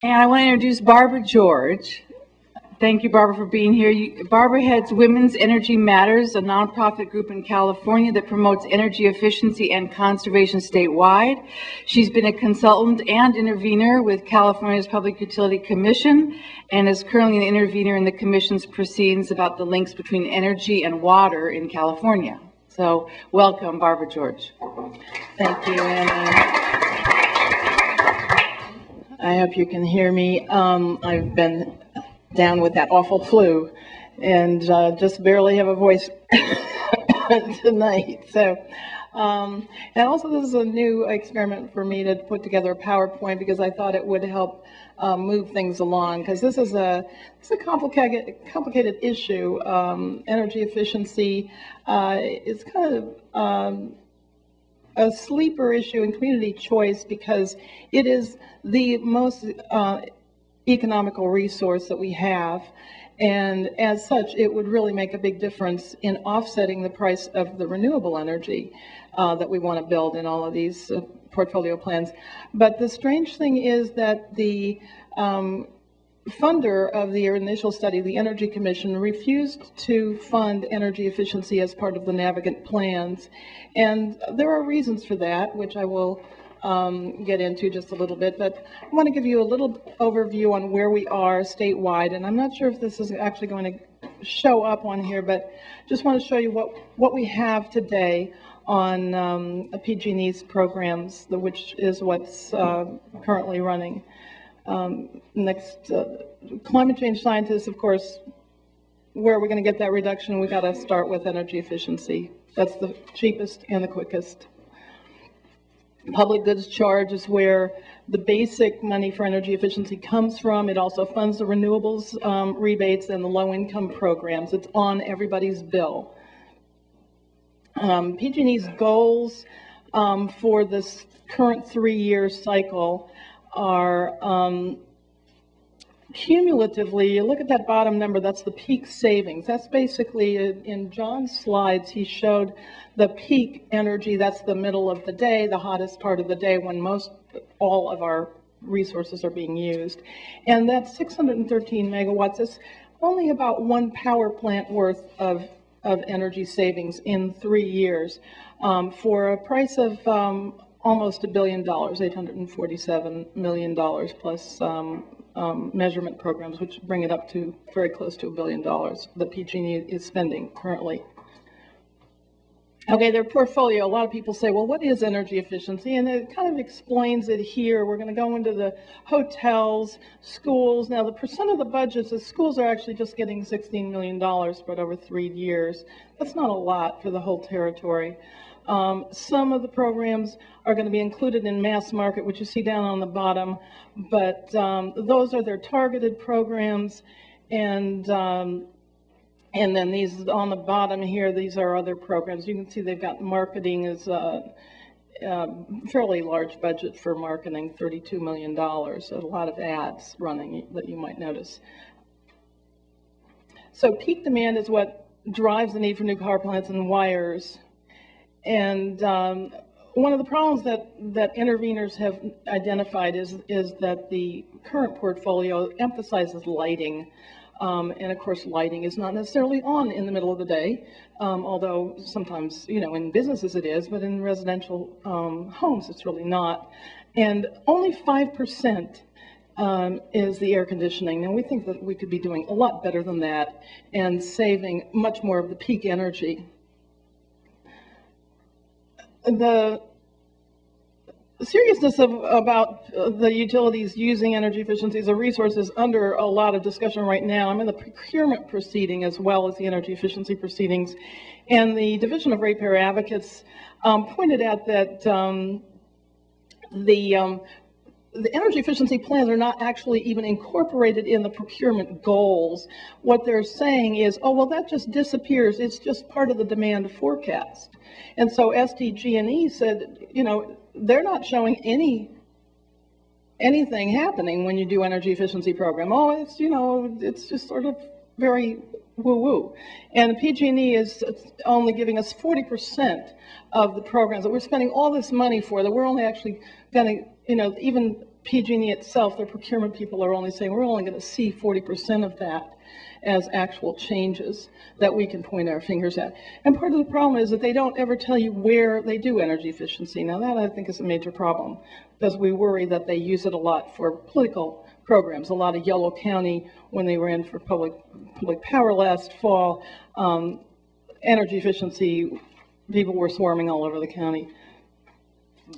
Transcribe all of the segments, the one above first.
And I want to introduce Barbara George. Thank you, Barbara, for being here. Barbara heads Women's Energy Matters, a nonprofit group in California that promotes energy efficiency and conservation statewide. She's been a consultant and intervener with California's Public Utility Commission and is currently an intervener in the Commission's proceedings about the links between energy and water in California. So welcome, Barbara George. Thank you, Annie. I hope you can hear me. I've been down with that awful flu and just barely have a voice tonight. So, and also this is a new experiment for me to put together a PowerPoint because I thought it would help move things along, because this is it's a complicated issue. Energy efficiency is kind of a sleeper issue in community choice because it is the most economical resource that we have, and as such it would really make a big difference in offsetting the price of the renewable energy that we want to build in all of these portfolio plans. But the strange thing is that the funder of the initial study, the Energy Commission, refused to fund energy efficiency as part of the Navigant plans. And there are reasons for that, which I will get into just a little bit. But I want to give you a little overview on where we are statewide. And I'm not sure if this is actually going to show up on here, but just want to show you what we have today on PG&E's programs, which is what's currently running. Next, climate change scientists, of course, where are we going to get that reduction? We got to start with energy efficiency. That's the cheapest and the quickest. Public goods charge is where the basic money for energy efficiency comes from. It also funds the renewables rebates and the low-income programs. It's on everybody's bill. PG&E's goals for this current 3-year cycle are cumulatively, you look at that bottom number, that's the peak savings. That's basically, in John's slides, he showed the peak energy. That's the middle of the day, the hottest part of the day when all of our resources are being used. And that 613 megawatts is only about one power plant worth of energy savings in 3 years for a price of almost $1 billion, $847 million plus measurement programs, which bring it up to very close to $1 billion that PG&E is spending currently. Okay, their portfolio, a lot of people say, well, what is energy efficiency? And it kind of explains it here. We're going to go into the hotels, schools. Now, the percent of the budgets, the schools are actually just getting $16 million spread over 3 years. That's not a lot for the whole territory. Some of the programs are going to be included in mass market, which you see down on the bottom, but those are their targeted programs, and then these on the bottom here, these are other programs. You can see they've got marketing as a fairly large budget for marketing, $32 million, so a lot of ads running that you might notice. So peak demand is what drives the need for new power plants and wires. And one of the problems that interveners have identified is that the current portfolio emphasizes lighting. And of course, lighting is not necessarily on in the middle of the day, although sometimes, in businesses it is, but in residential homes it's really not. And only 5% is the air conditioning. And we think that we could be doing a lot better than that and saving much more of the peak energy. The seriousness about the utilities using energy efficiency as a resource is under a lot of discussion right now. I'm in the procurement proceeding as well as the energy efficiency proceedings. And the Division of Ratepayer Advocates pointed out that the energy efficiency plans are not actually even incorporated in the procurement goals. What they're saying is, oh, well, that just disappears. It's just part of the demand forecast. And so SDG&E said, they're not showing anything happening when you do energy efficiency program. Oh, it's just sort of very woo-woo. And PG&E is only giving us 40% of the programs that we're spending all this money for, that we're only actually going to, even PG&E itself, their procurement people are only saying we're only going to see 40% of that as actual changes that we can point our fingers at. And part of the problem is that they don't ever tell you where they do energy efficiency. Now that I think is a major problem, because we worry that they use it a lot for political programs. A lot of Yellow County, when they ran for public power last fall, energy efficiency, people were swarming all over the county.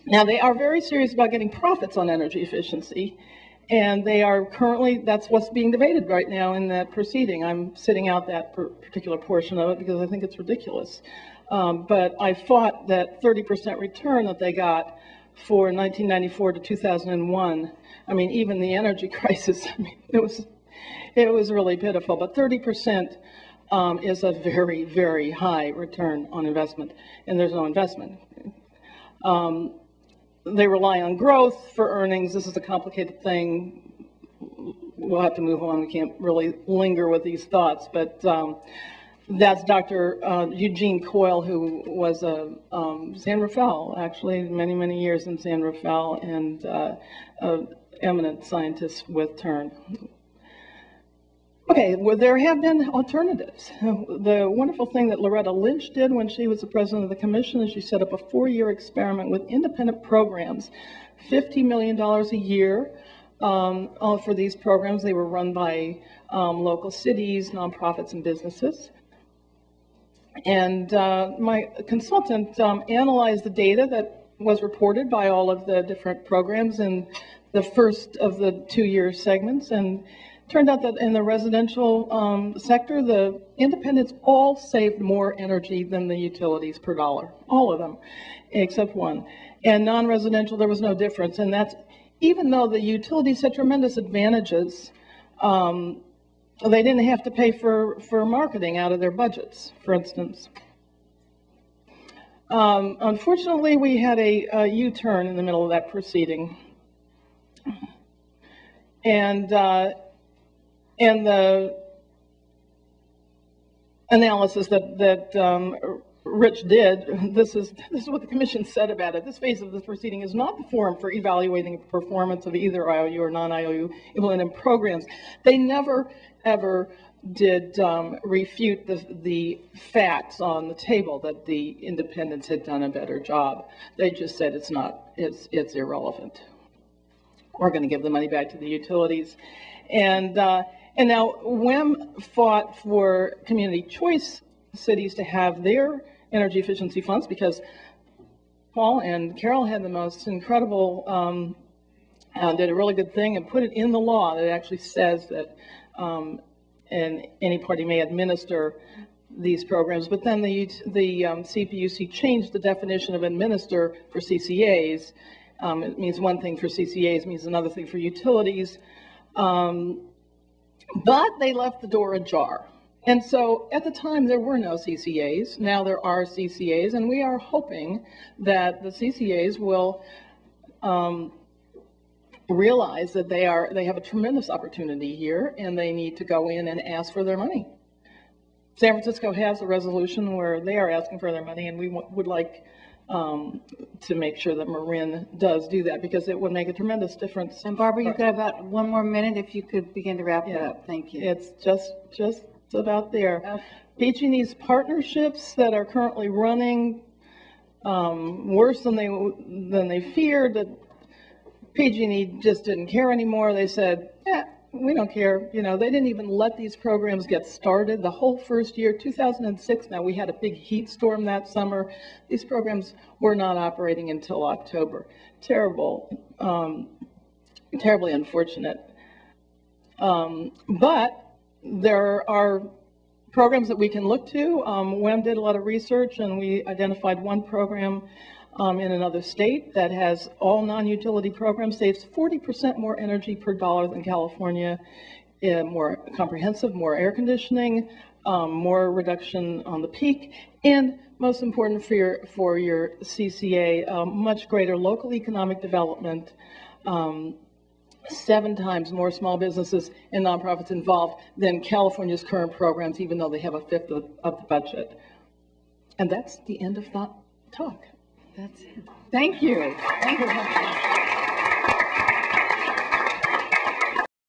Now they are very serious about getting profits on energy efficiency, and they are currently, that's what's being debated right now in that proceeding. I'm sitting out that particular portion of it because I think it's ridiculous. But I fought that 30% return that they got for 1994 to 2001. I mean, even the energy crisis, I mean, it was really pitiful. But 30% is a very, very high return on investment, and there's no investment. They rely on growth for earnings. This is a complicated thing. We'll have to move on. We can't really linger with these thoughts, but that's Dr. Eugene Coyle, who was a San Rafael, actually, many, many years in San Rafael, and an eminent scientist with Turn. Okay, well, there have been alternatives. The wonderful thing that Loretta Lynch did when she was the president of the commission is she set up a 4-year experiment with independent programs, $50 million a year for these programs. They were run by local cities, nonprofits, and businesses. And my consultant analyzed the data that was reported by all of the different programs in the first of the 2-year segments, and turned out that in the residential sector, the independents all saved more energy than the utilities per dollar, all of them, except one. And non-residential, there was no difference. And that's, even though the utilities had tremendous advantages, they didn't have to pay for marketing out of their budgets, for instance. Unfortunately, we had a U-turn in the middle of that proceeding. And the analysis that Rich did, this is what the commission said about it. This phase of this proceeding is not the forum for evaluating the performance of either IOU or non-IOU implemented programs. They never, ever did refute the facts on the table that the independents had done a better job. They just said it's irrelevant. We're going to give the money back to the utilities. And now WEM fought for community choice cities to have their energy efficiency funds because Paul and Carol had the most incredible, did a really good thing and put it in the law that actually says that and any party may administer these programs. But then the CPUC changed the definition of administer for CCAs. It means one thing for CCAs, means another thing for utilities. But they left the door ajar. And so at the time there were no CCAs. Now there are CCAs, and we are hoping that the CCAs will realize that they have a tremendous opportunity here, and they need to go in and ask for their money. San Francisco has a resolution where they are asking for their money, and we would like to make sure that Marin does do that, because it would make a tremendous difference. And Barbara, you've got about 1 more minute if you could begin to wrap it up. Thank you. It's just about there. PG&E's partnerships that are currently running worse than they feared. That PG&E just didn't care anymore. They said, we don't care. You know, they didn't even let these programs get started. The whole first year, 2006, now we had a big heat storm that summer. These programs were not operating until October. Terrible, terribly unfortunate. But there are programs that we can look to. WEM did a lot of research, and we identified one program in another state that has all non-utility programs, saves 40% more energy per dollar than California, more comprehensive, more air conditioning, more reduction on the peak, and most important for your CCA, much greater local economic development, 7 times more small businesses and nonprofits involved than California's current programs, even though they have 1/5 of the budget. And that's the end of that talk. That's it. Thank you. Thank you.